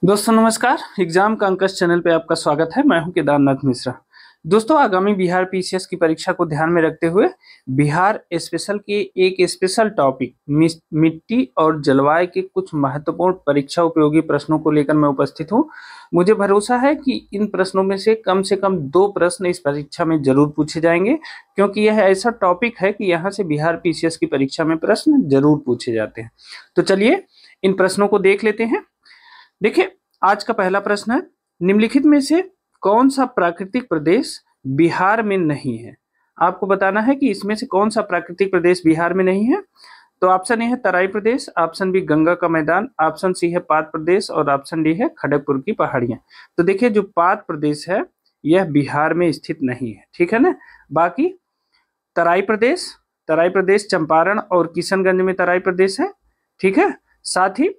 दोस्तों नमस्कार। एग्जाम का अंकश चैनल पे आपका स्वागत है। मैं हूं केदारनाथ मिश्रा। दोस्तों आगामी बिहार पीसीएस की परीक्षा को ध्यान में रखते हुए बिहार स्पेशल के एक स्पेशल टॉपिक मिट्टी और जलवायु के कुछ महत्वपूर्ण परीक्षा उपयोगी प्रश्नों को लेकर मैं उपस्थित हूं। मुझे भरोसा है कि इन प्रश्नों में से कम 2 प्रश्न इस परीक्षा में जरूर पूछे जाएंगे, क्योंकि यह ऐसा टॉपिक है कि यहाँ से बिहार पीसीएस की परीक्षा में प्रश्न जरूर पूछे जाते हैं। तो चलिए इन प्रश्नों को देख लेते हैं। देखिए आज का पहला प्रश्न है, निम्नलिखित में से कौन सा प्राकृतिक प्रदेश बिहार में नहीं है। आपको बताना है कि इसमें से कौन सा प्राकृतिक प्रदेश बिहार में नहीं है। तो ऑप्शन ए है तराई प्रदेश, ऑप्शन बी गंगा का मैदान, ऑप्शन सी है पात प्रदेश और ऑप्शन डी है खड़गपुर की पहाड़ियां। तो देखिए जो पात प्रदेश है यह बिहार में स्थित नहीं है, ठीक है ना। बाकी तराई प्रदेश चंपारण और किशनगंज में तराई प्रदेश है, ठीक है। साथ ही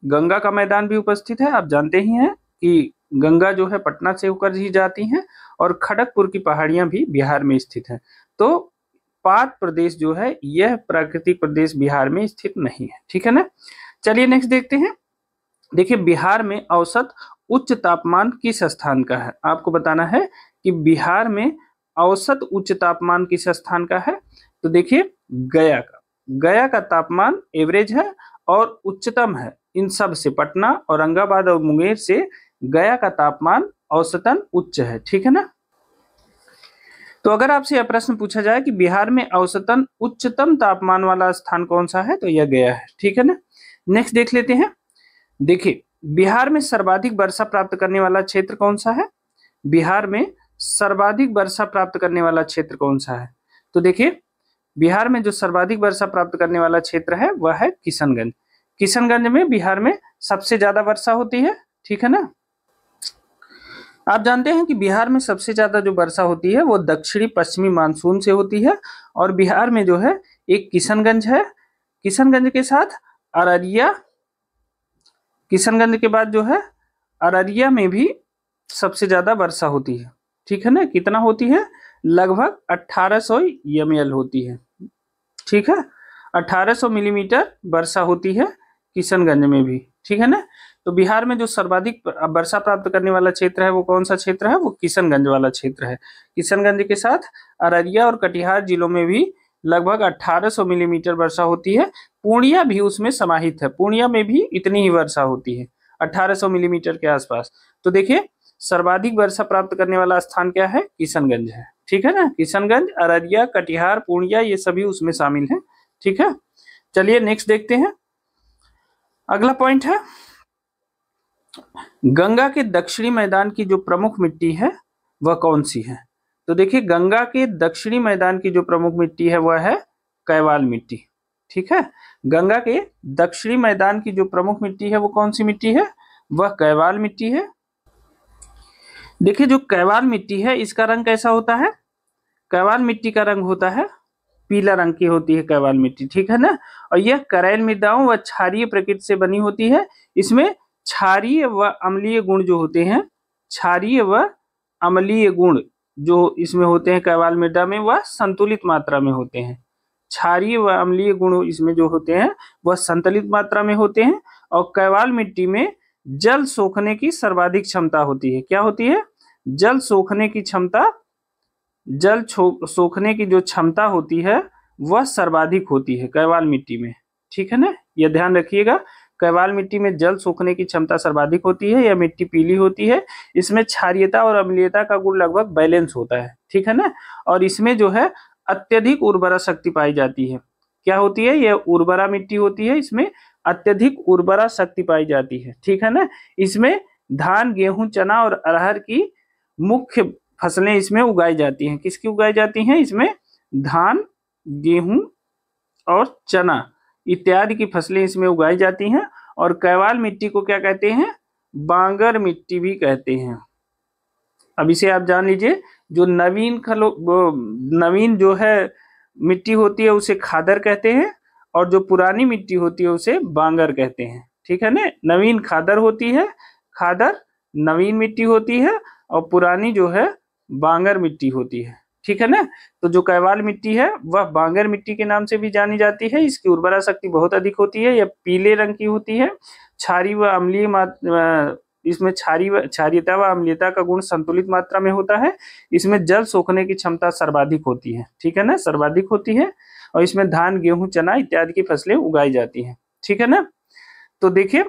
गंगा का मैदान भी उपस्थित है। आप जानते ही हैं कि गंगा जो है पटना से होकर ही जाती हैं और खड़गपुर की पहाड़ियां भी बिहार में स्थित हैं। तो पात प्रदेश जो है यह प्राकृतिक प्रदेश बिहार में स्थित नहीं है, ठीक है ना। चलिए नेक्स्ट देखते हैं। देखिए बिहार में औसत उच्च तापमान किस स्थान का है। आपको बताना है कि बिहार में औसत उच्च तापमान किस स्थान का है। तो देखिए गया का तापमान एवरेज है और उच्चतम है। इन सब से पटना, औरंगाबाद और मुंगेर से गया का तापमान औसतन उच्च है, ठीक है ना। तो अगर आपसे यह प्रश्न पूछा जाए कि बिहार में औसतन उच्चतम तापमान वाला स्थान कौन सा है, तो यह गया है, ठीक है ना। नेक्स्ट देख लेते हैं। देखिए बिहार में सर्वाधिक वर्षा प्राप्त करने वाला क्षेत्र कौन सा है। बिहार में सर्वाधिक वर्षा प्राप्त करने वाला क्षेत्र कौन सा है। तो देखिए बिहार में जो सर्वाधिक वर्षा प्राप्त करने वाला क्षेत्र है वह है किशनगंज। किशनगंज में बिहार में सबसे ज्यादा वर्षा होती है, ठीक है ना। आप जानते हैं कि बिहार में सबसे ज्यादा जो वर्षा होती है वो दक्षिणी पश्चिमी मानसून से होती है और बिहार में जो है एक किशनगंज है। किशनगंज के साथ अररिया, किशनगंज के बाद जो है अररिया में भी सबसे ज्यादा वर्षा होती है, ठीक है ना। कितना होती है, लगभग 1800 ml होती है, ठीक है। 1800 मिलीमीटर वर्षा होती है किशनगंज में भी, ठीक है ना। तो बिहार में जो सर्वाधिक वर्षा प्राप्त करने वाला क्षेत्र है वो कौन सा क्षेत्र है, वो किशनगंज वाला क्षेत्र है। किशनगंज के साथ अररिया और कटिहार जिलों में भी लगभग 1800 मिलीमीटर वर्षा होती है। पूर्णिया भी उसमें समाहित है, पूर्णिया में भी इतनी ही वर्षा होती है 1800 मिलीमीटर के आसपास। तो देखिए सर्वाधिक वर्षा प्राप्त करने वाला स्थान क्या है, किशनगंज है, ठीक है ना। किशनगंज, अररिया, कटिहार, पूर्णिया ये सभी उसमें शामिल हैं, ठीक है। चलिए नेक्स्ट देखते हैं। अगला पॉइंट है, गंगा के दक्षिणी मैदान की जो प्रमुख मिट्टी है वह कौन सी है। तो देखिए गंगा के दक्षिणी मैदान की जो प्रमुख मिट्टी है वह है कैवाल मिट्टी, ठीक है। गंगा के दक्षिणी मैदान की जो प्रमुख मिट्टी है वो कौन सी मिट्टी है, वह कैवाल मिट्टी है। देखिए जो कैवाल मिट्टी है इसका रंग कैसा होता है, कैवाल मिट्टी का रंग होता है पीला रंग की होती है कैवाल मिट्टी, ठीक है ना। और यह करैल मृदाओं व क्षारीय प्रकृति से बनी होती है। इसमें क्षारीय व अम्लीय गुण जो होते हैं, क्षारीय व अम्लीय गुण जो इसमें होते हैं कैवाल मृदा में वह संतुलित मात्रा में होते हैं। क्षारीय व अम्लीय गुण इसमें जो होते हैं वह संतुलित मात्रा में होते हैं। और कैवाल मिट्टी में जल सोखने की सर्वाधिक क्षमता होती है। क्या होती है, जल सोखने की क्षमता, जल सोखने की जो क्षमता होती है वह सर्वाधिक होती है कैवाल मिट्टी में, ठीक है ना। यह ध्यान रखिएगा, कैवाल मिट्टी में जल सोखने की क्षमता सर्वाधिक होती है। यह मिट्टी पीली होती है। इसमें क्षारीयता और अम्लीयता का गुण लगभग बैलेंस होता है, ठीक है ना। और इसमें जो है अत्यधिक उर्वरा शक्ति पाई जाती है। क्या होती है, यह उर्वरा मिट्टी होती है, इसमें अत्यधिक उर्वरा शक्ति पाई जाती है, ठीक है ना। इसमें धान, गेहूं, चना और अरहर की मुख्य फसलें इसमें उगाई जाती हैं। किसकी उगाई जाती हैं, इसमें धान, गेहूं और चना इत्यादि की फसलें इसमें उगाई जाती हैं। और कैवाल मिट्टी को क्या कहते हैं, बांगर मिट्टी भी कहते हैं। अब इसे आप जान लीजिए, जो नवीन जो है मिट्टी होती है उसे खादर कहते हैं और जो पुरानी मिट्टी होती है उसे बांगर कहते हैं, ठीक है ना। नवीन खादर होती है, खादर नवीन मिट्टी होती है और पुरानी जो है बांगर मिट्टी होती है, ठीक है ना। तो जो कैवाल मिट्टी है वह बांगर मिट्टी के नाम से भी जानी जाती है। इसकी उर्वरा शक्ति बहुत अधिक होती है, यह पीले रंग की होती है। क्षारीय व अम्लीय इसमें क्षारीयता व अम्लीयता का गुण संतुलित मात्रा में होता है। इसमें जल सोखने की क्षमता सर्वाधिक होती है, ठीक है ना, सर्वाधिक होती है। और इसमें धान, गेहूं, चना इत्यादि की फसलें उगाई जाती हैं, ठीक है ना। तो देखिए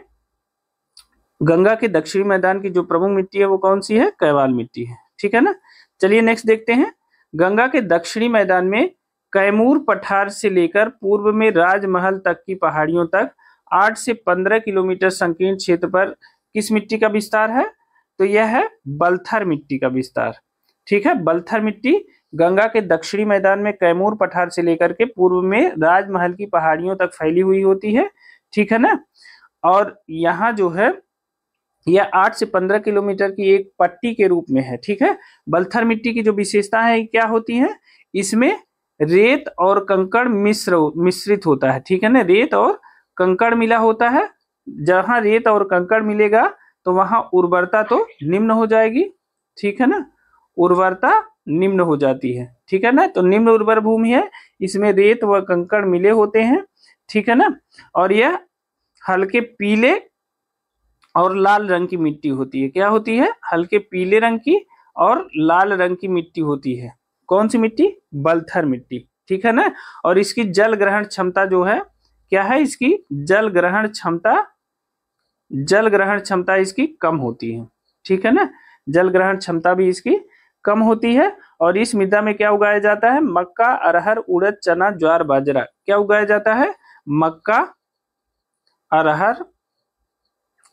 गंगा के दक्षिणी मैदान की जो प्रमुख मिट्टी है वो कौन सी है, कैवाल मिट्टी है, ठीक है ना। चलिए नेक्स्ट देखते हैं। गंगा के दक्षिणी मैदान में कैमूर पठार से लेकर पूर्व में राजमहल तक की पहाड़ियों तक 8 से 15 किलोमीटर संकीर्ण क्षेत्र पर किस मिट्टी का विस्तार है, तो यह है बलथर मिट्टी का विस्तार, ठीक है। बलथर मिट्टी गंगा के दक्षिणी मैदान में कैमूर पठार से लेकर के पूर्व में राजमहल की पहाड़ियों तक फैली हुई होती है, ठीक है ना। और यहाँ जो है यह 8 से 15 किलोमीटर की एक पट्टी के रूप में है, ठीक है। बलथर मिट्टी की जो विशेषता है क्या होती है, इसमें रेत और कंकड़ मिश्रित होता है, ठीक है ना। रेत और कंकड़ मिला होता है। जहां रेत और कंकड़ मिलेगा तो वहां उर्वरता तो निम्न हो जाएगी, ठीक है ना, उर्वरता निम्न हो जाती है, ठीक है ना। तो निम्न उर्वर भूमि है, इसमें रेत व कंकड़ मिले होते हैं, ठीक है ना। और यह हल्के पीले और लाल रंग की मिट्टी होती है। क्या होती है, हल्के पीले रंग की और लाल रंग की मिट्टी होती है। कौन सी मिट्टी, बलथर मिट्टी, ठीक है ना। और इसकी जल ग्रहण क्षमता जो है क्या है, इसकी जल ग्रहण क्षमता इसकी कम होती है, ठीक है ना। जल ग्रहण क्षमता भी इसकी कम होती है। और इस मृदा में क्या उगाया जाता है, मक्का, अरहर, उड़द, चना, ज्वार, बाजरा। क्या उगाया जाता है, मक्का, अरहर,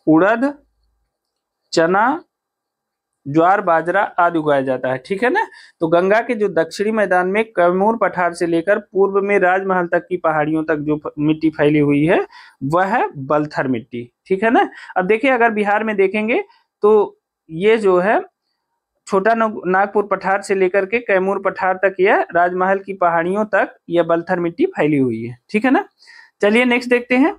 उड़द, चना, ज्वार, बाजरा आदि उगाया जाता है, ठीक है ना। तो गंगा के जो दक्षिणी मैदान में कैमूर पठार से लेकर पूर्व में राजमहल तक की पहाड़ियों तक जो मिट्टी फैली हुई है वह है बलथर मिट्टी, ठीक है ना। अब देखिए अगर बिहार में देखेंगे तो ये जो है छोटा नागपुर पठार से लेकर के कैमूर पठार तक यह राजमहल की पहाड़ियों तक यह बलथर मिट्टी फैली हुई है, ठीक है ना। चलिए नेक्स्ट देखते हैं।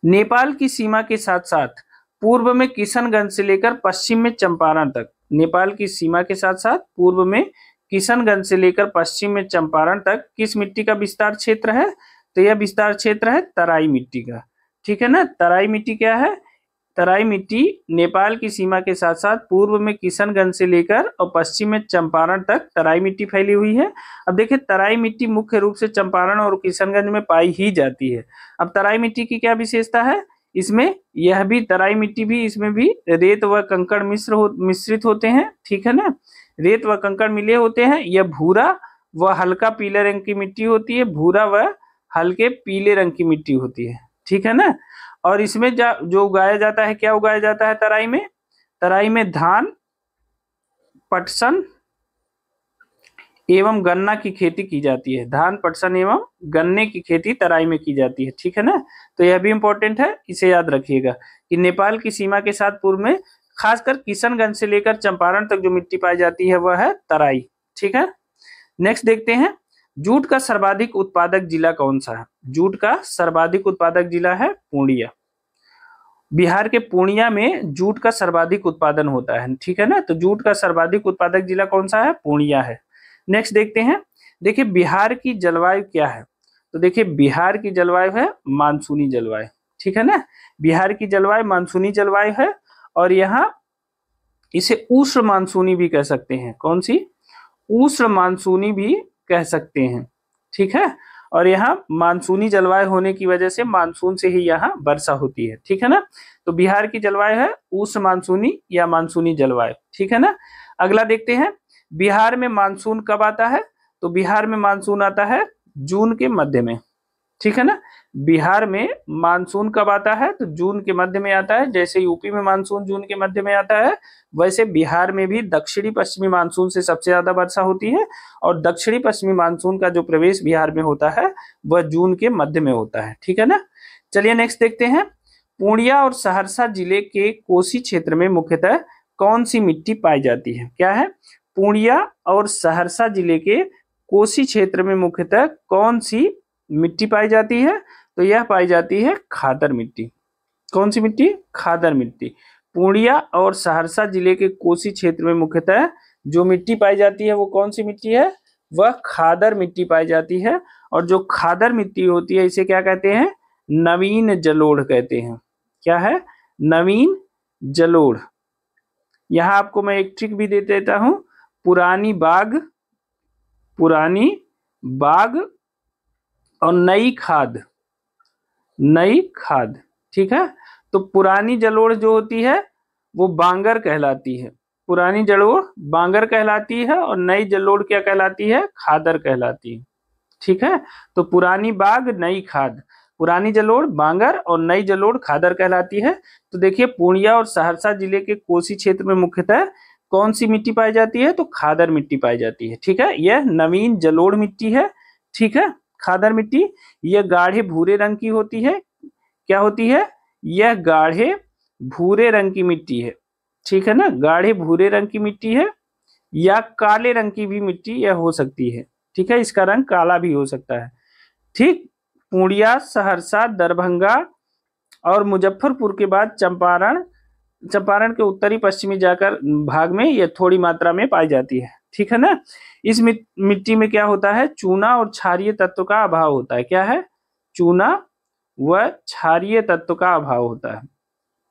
नेपाल की सीमा के साथ साथ पूर्व में किशनगंज से लेकर पश्चिम में चंपारण तक, नेपाल की सीमा के साथ साथ पूर्व में किशनगंज से लेकर पश्चिम में चंपारण तक किस मिट्टी का विस्तार क्षेत्र है, तो यह विस्तार क्षेत्र है तराई मिट्टी का, ठीक है ना। तराई मिट्टी क्या है, तराई मिट्टी नेपाल की सीमा के साथ साथ पूर्व में किशनगंज से लेकर और पश्चिम में चंपारण तक तराई मिट्टी फैली हुई है। अब देखिए तराई मिट्टी मुख्य रूप से चंपारण और किशनगंज में पाई ही जाती है। अब तराई मिट्टी की क्या विशेषता है, इसमें यह भी तराई मिट्टी भी इसमें भी रेत व कंकड़ मिश्रित होते हैं, ठीक है ना। रेत व कंकड़ मिले होते हैं। यह भूरा व हल्का पीले रंग की मिट्टी होती है, भूरा व हल्के पीले रंग की मिट्टी होती है, ठीक है ना। और इसमें जो उगाया जाता है, क्या उगाया जाता है तराई में, तराई में धान, पटसन एवं गन्ना की खेती की जाती है। धान, पटसन एवं गन्ने की खेती तराई में की जाती है, ठीक है ना। तो यह भी इंपॉर्टेंट है, इसे याद रखिएगा कि नेपाल की सीमा के साथ पूर्व में खासकर किशनगंज से लेकर चंपारण तक जो मिट्टी पाई जाती है वह है तराई, ठीक है। नेक्स्ट देखते हैं, जूट का सर्वाधिक उत्पादक जिला कौन सा है। जूट का सर्वाधिक उत्पादक जिला है पूर्णिया। बिहार के पूर्णिया में जूट का सर्वाधिक उत्पादन होता है, ठीक है ना। तो जूट का सर्वाधिक उत्पादक जिला कौन सा है, पूर्णिया है। नेक्स्ट देखते हैं, देखिए बिहार की जलवायु क्या है, तो देखिए बिहार की जलवायु है मानसूनी जलवायु, ठीक है ना। बिहार की जलवायु मानसूनी जलवायु है। और यहाँ इसे उष्ण मानसूनी भी कह सकते हैं। कौन सी, उष्ण मानसूनी भी कह सकते हैं, ठीक है। और यहाँ मानसूनी जलवायु होने की वजह से मानसून से ही यहाँ वर्षा होती है, ठीक है ना। तो बिहार की जलवायु है उष्ण मानसूनी या मानसूनी जलवायु, ठीक है ना। अगला देखते हैं, बिहार में मानसून कब आता है, तो बिहार में मानसून आता है जून के मध्य में, ठीक है ना। बिहार में मानसून कब आता है, तो जून के मध्य में आता है। जैसे यूपी में मानसून जून के मध्य में आता है, वैसे बिहार में भी दक्षिणी पश्चिमी मानसून से सबसे ज्यादा वर्षा होती है। और दक्षिणी पश्चिमी मानसून का जो प्रवेश बिहार में होता है वह जून के मध्य में होता है, ठीक है ना। चलिए नेक्स्ट देखते हैं, पूर्णिया और सहरसा जिले के कोसी क्षेत्र में मुख्यतः कौन सी मिट्टी पाई जाती है। क्या है, पूर्णिया और सहरसा जिले के कोसी क्षेत्र में मुख्यतः कौन सी मिट्टी पाई जाती है, तो यह पाई जाती है खादर मिट्टी। कौन सी मिट्टी, खादर मिट्टी। पूर्णिया और सहरसा जिले के कोसी क्षेत्र में मुख्यतः जो मिट्टी पाई जाती है वो कौन सी मिट्टी है, वह खादर मिट्टी पाई जाती है। और जो खादर मिट्टी होती है इसे क्या कहते हैं, नवीन जलोढ़ कहते हैं। क्या है, नवीन जलोढ़। यहाँ आपको मैं एक ट्रिक भी दे देता हूं, पुरानी बाग और नई खाद, ठीक है। तो पुरानी जलोढ़ जो होती है वो बांगर कहलाती है, पुरानी जलोढ़ बांगर कहलाती है, और नई जलोढ़ क्या कहलाती है, खादर कहलाती है, ठीक है। तो पुरानी बाग नई खाद, पुरानी जलोढ़ बांगर और नई जलोढ़ खादर कहलाती है। तो देखिए पूर्णिया और सहरसा जिले के कोसी क्षेत्र में मुख्यतः कौन सी मिट्टी पाई जाती है, तो खादर मिट्टी पाई जाती है, ठीक है। यह नवीन जलोढ़ मिट्टी है, ठीक है। खादर मिट्टी यह गाढ़े भूरे रंग की होती है, क्या होती है, यह गाढ़े भूरे रंग की मिट्टी है, ठीक है ना, गाढ़े भूरे रंग की मिट्टी है, या काले रंग की भी मिट्टी यह हो सकती है, ठीक है, इसका रंग काला भी हो सकता है, ठीक। पूर्णिया, सहरसा, दरभंगा और मुजफ्फरपुर के बाद चंपारण के उत्तरी पश्चिमी जाकर भाग में यह थोड़ी मात्रा में पाई जाती है, ठीक है ना। इस मिट्टी में क्या होता है, चूना और क्षारीय तत्व का अभाव होता है, क्या है, चूना व क्षारीय तत्व का अभाव होता है,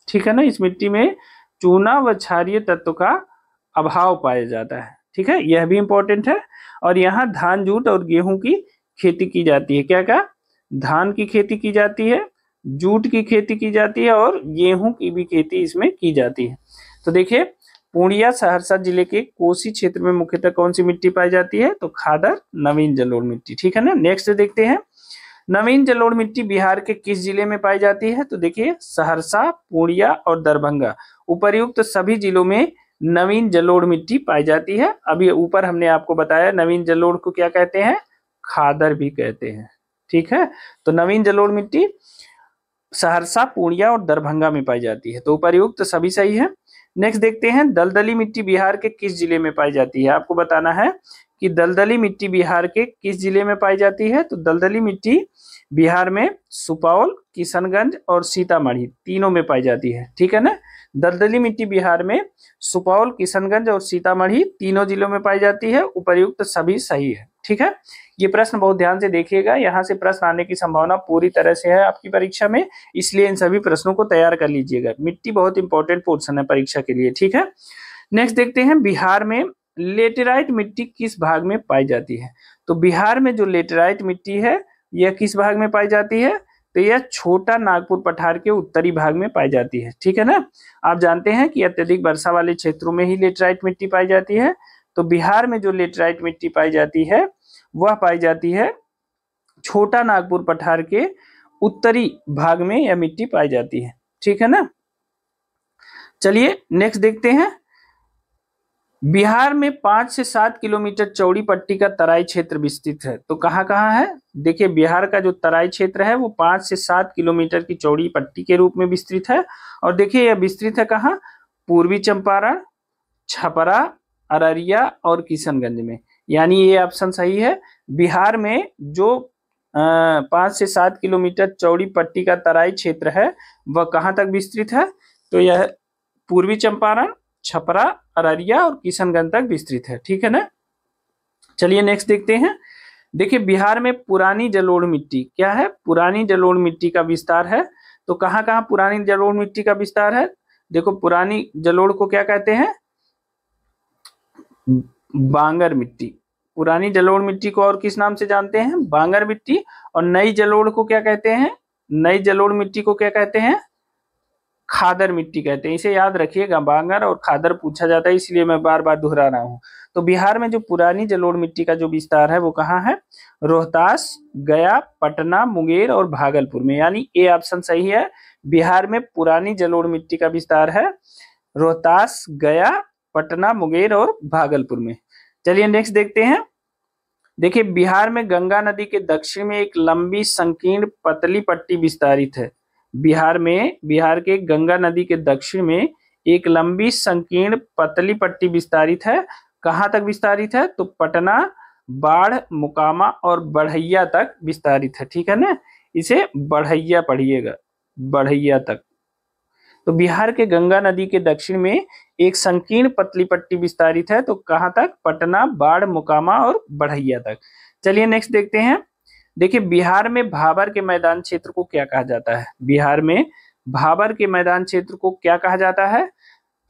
ठीक है ना। इस मिट्टी में चूना व क्षारीय तत्व का अभाव पाया जाता है, ठीक है, यह भी इंपॉर्टेंट है। और यहाँ धान, जूट और गेहूं की खेती की जाती है, क्या धान की खेती की जाती है, जूट की खेती की जाती है और गेहूं की भी खेती इसमें की जाती है। तो देखिए पूर्णिया सहरसा जिले के कोसी क्षेत्र में मुख्यतः कौन सी मिट्टी पाई जाती है, तो खादर नवीन जलोढ़ मिट्टी, ठीक है ना। नेक्स्ट देखते हैं, नवीन जलोढ़ मिट्टी बिहार के किस जिले में पाई जाती है, तो देखिए सहरसा, पूर्णिया और दरभंगा, उपर्युक्त सभी जिलों में नवीन जलोढ़ मिट्टी पाई जाती है। अभी ऊपर हमने आपको बताया नवीन जलोढ़ को क्या कहते हैं, खादर भी कहते हैं, ठीक है। तो नवीन जलोढ़ मिट्टी सहरसा, पूर्णिया और दरभंगा में पाई जाती है, तो उपर्युक्त सभी सही है। नेक्स्ट देखते हैं, दलदली मिट्टी बिहार के किस जिले में पाई जाती है, आपको बताना है कि दलदली मिट्टी बिहार के किस जिले में पाई जाती है। तो दलदली मिट्टी बिहार में सुपौल, किशनगंज और सीतामढ़ी तीनों में पाई जाती है, ठीक है ना। दलदली मिट्टी बिहार में सुपौल, किशनगंज और सीतामढ़ी तीनों जिलों में पाई जाती है, उपर्युक्त सभी सही है, ठीक है। ये प्रश्न बहुत ध्यान से देखिएगा, यहाँ से प्रश्न आने की संभावना पूरी तरह से है आपकी परीक्षा में, इसलिए इन सभी प्रश्नों को तैयार कर लीजिएगा। मिट्टी बहुत इंपॉर्टेंट पोर्शन है परीक्षा के लिए, ठीक है। नेक्स्ट देखते हैं, बिहार में लेटेराइट मिट्टी किस भाग में पाई जाती है। तो बिहार में जो लेटेराइट मिट्टी है यह किस भाग में पाई जाती है, तो यह छोटा नागपुर पठार के उत्तरी भाग में पाई जाती है, ठीक है ना। आप जानते हैं कि अत्यधिक वर्षा वाले क्षेत्रों में ही लेटेराइट मिट्टी पाई जाती है। तो बिहार में जो लेटेराइट मिट्टी पाई जाती है वह पाई जाती है छोटा नागपुर पठार के उत्तरी भाग में यह मिट्टी पाई जाती है, ठीक है ना। चलिए नेक्स्ट देखते हैं, बिहार में 5 से 7 किलोमीटर चौड़ी पट्टी का तराई क्षेत्र विस्तृत है, तो कहाँ कहाँ है, देखिए बिहार का जो तराई क्षेत्र है वो 5 से 7 किलोमीटर की चौड़ी पट्टी के रूप में विस्तृत है। और देखिए यह विस्तृत है कहाँ, पूर्वी चंपारण, छपरा, अररिया और किशनगंज में, यानी ये ऑप्शन सही है। बिहार में जो 5 से 7 किलोमीटर चौड़ी पट्टी का तराई क्षेत्र है वह कहाँ तक विस्तृत है, तो यह पूर्वी चंपारण, छपरा, अररिया और किशनगंज तक विस्तृत है, ठीक है ना। चलिए नेक्स्ट देखते हैं, देखिए बिहार में पुरानी जलोढ़ मिट्टी क्या है, पुरानी जलोढ़ मिट्टी का विस्तार है। तो कहाँ कहाँ पुरानी जलोढ़ मिट्टी का विस्तार है, देखो पुरानी जलोढ़ को क्या कहते हैं, बांगर मिट्टी, पुरानी जलोढ़ मिट्टी को और किस नाम से जानते हैं, बांगर मिट्टी। और नई जलोढ़ को क्या कहते हैं, नई जलोढ़ मिट्टी को क्या कहते हैं, खादर मिट्टी कहते हैं। इसे याद रखिएगा, बांगर और खादर पूछा जाता है, इसलिए मैं बार बार दोहरा रहा हूँ। तो बिहार में जो पुरानी जलोढ़ मिट्टी का जो विस्तार है वो कहाँ है, रोहतास, गया, पटना, मुंगेर और भागलपुर में, यानी ए ऑप्शन सही है। बिहार में पुरानी जलोढ़ मिट्टी का विस्तार है रोहतास, गया, पटना, मुंगेर और भागलपुर में। चलिए नेक्स्ट देखते हैं, देखिए बिहार में गंगा नदी के दक्षिण में एक लंबी संकीर्ण पतली पट्टी विस्तारित है। बिहार के गंगा नदी के दक्षिण में एक लंबी संकीर्ण पतली पट्टी विस्तारित है, कहाँ तक विस्तारित है, तो पटना, बाढ़, मोकामा और बढ़ैया तक विस्तारित है, ठीक है ना। इसे बढ़ैया पढ़िएगा, बढ़ैया तक। तो बिहार के गंगा नदी के दक्षिण में एक संकीर्ण पतली पट्टी विस्तारित है, तो कहाँ तक, पटना, बाढ़, मोकामा और बढ़ैया तक। चलिए नेक्स्ट देखते हैं, देखिए बिहार में भाबर के मैदान क्षेत्र को क्या कहा जाता है, बिहार में भाबर के मैदान क्षेत्र को क्या कहा जाता है?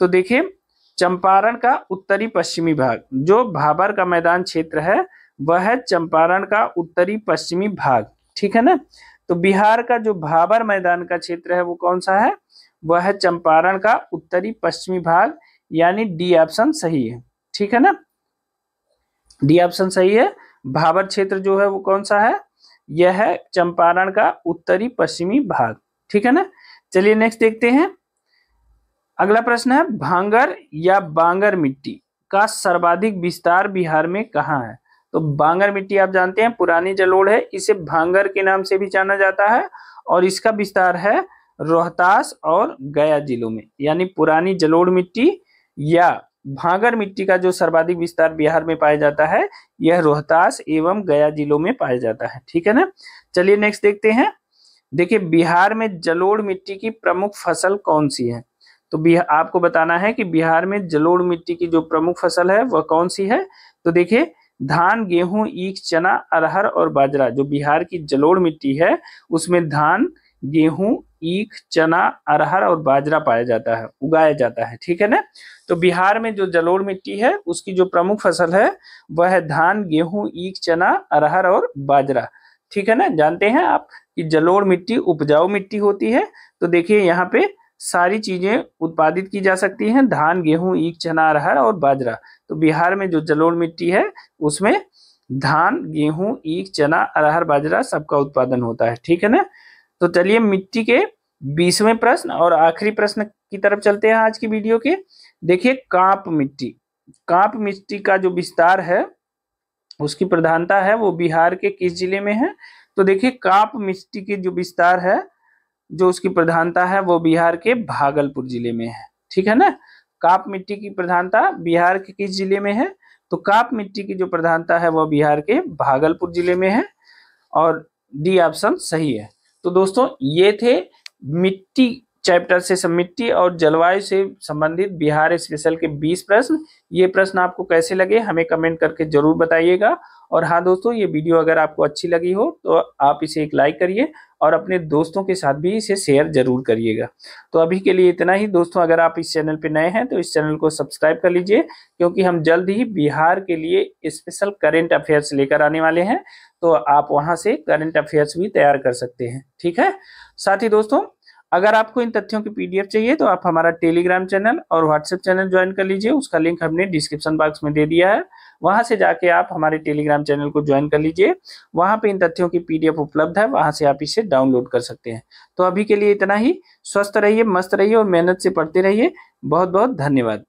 तो देखिए, चंपारण का उत्तरी पश्चिमी भाग, जो भाबर का मैदान क्षेत्र है वह है चंपारण का उत्तरी पश्चिमी भाग, ठीक है ना। तो बिहार का जो भाबर मैदान का क्षेत्र है वो कौन सा है? वह है चंपारण का उत्तरी पश्चिमी भाग, यानी डी ऑप्शन सही है, ठीक है ना। डी ऑप्शन सही है। भाबर क्षेत्र जो है वो कौन सा है? यह है चंपारण का उत्तरी पश्चिमी भाग, ठीक है ना। चलिए नेक्स्ट देखते हैं। अगला प्रश्न है, भांगर या बांगर मिट्टी का सर्वाधिक विस्तार बिहार में कहाँ है? तो बांगर मिट्टी आप जानते हैं पुरानी जलोढ़ है, इसे भांगर के नाम से भी जाना जाता है और इसका विस्तार है रोहतास और गया जिलों में। यानी पुरानी जलोढ़ मिट्टी या भांगर मिट्टी का जो सर्वाधिक विस्तार बिहार में पाया जाता है यह रोहतास एवं गया जिलों में पाया जाता है, ठीक है ना। चलिए नेक्स्ट देखते हैं। देखिए, बिहार में जलोढ़ मिट्टी की प्रमुख फसल कौन सी है? तो आपको बताना है कि बिहार में जलोढ़ मिट्टी की जो प्रमुख फसल है वह कौन सी है। तो देखिए, धान, गेहूं, ईख, चना, अरहर और बाजरा, जो बिहार की जलोढ़ मिट्टी है उसमें धान, गेहूं, ईख, चना, अरहर और बाजरा पाया जाता है, उगाया जाता है, ठीक है ना। तो बिहार में जो जलोढ़ मिट्टी है उसकी जो प्रमुख फसल है वह है धान, गेहूं, ईख, चना, अरहर और बाजरा, ठीक है ना। जानते हैं आप कि जलोढ़ मिट्टी उपजाऊ मिट्टी होती है। तो देखिए, यहाँ पे सारी चीजें उत्पादित की जा सकती हैं, धान, गेहूं, ईख, चना, अरहर और बाजरा। तो बिहार में जो जलोढ़ मिट्टी है उसमें धान, गेहूं, ईख, चना, अरहर, बाजरा सबका उत्पादन होता है, ठीक है ना। तो चलिए मिट्टी के 20वें प्रश्न और आखिरी प्रश्न की तरफ चलते हैं आज की वीडियो के। देखिए, कांप मिट्टी, कांप मिट्टी का जो विस्तार है उसकी प्रधानता है वो बिहार के किस जिले में है? तो देखिए, कांप मिट्टी के जो विस्तार है जो उसकी प्रधानता है वो बिहार के भागलपुर जिले में है, ठीक है ना। काप मिट्टी की प्रधानता बिहार के किस जिले में है? तो काप मिट्टी की जो प्रधानता है वह बिहार के भागलपुर जिले में है और डी ऑप्शन सही है। तो दोस्तों, ये थे मिट्टी चैप्टर से मिट्टी और जलवायु से संबंधित बिहार स्पेशल के 20 प्रश्न। ये प्रश्न आपको कैसे लगे हमें कमेंट करके जरूर बताइएगा। और हाँ दोस्तों, ये वीडियो अगर आपको अच्छी लगी हो तो आप इसे एक लाइक करिए और अपने दोस्तों के साथ भी इसे शेयर जरूर करिएगा। तो अभी के लिए इतना ही दोस्तों। अगर आप इस चैनल पे नए हैं तो इस चैनल को सब्सक्राइब कर लीजिए, क्योंकि हम जल्द ही बिहार के लिए स्पेशल करंट अफेयर्स लेकर आने वाले हैं। तो आप वहां से करंट अफेयर्स भी तैयार कर सकते हैं, ठीक है। साथ ही दोस्तों, अगर आपको इन तथ्यों की पीडीएफ चाहिए तो आप हमारा टेलीग्राम चैनल और व्हाट्सएप चैनल ज्वाइन कर लीजिए। उसका लिंक हमने डिस्क्रिप्शन बॉक्स में दे दिया है, वहां से जाके आप हमारे टेलीग्राम चैनल को ज्वाइन कर लीजिए। वहां पे इन तथ्यों की पीडीएफ उपलब्ध है, वहां से आप इसे डाउनलोड कर सकते हैं। तो अभी के लिए इतना ही। स्वस्थ रहिए, मस्त रहिए और मेहनत से पढ़ते रहिए। बहुत बहुत धन्यवाद।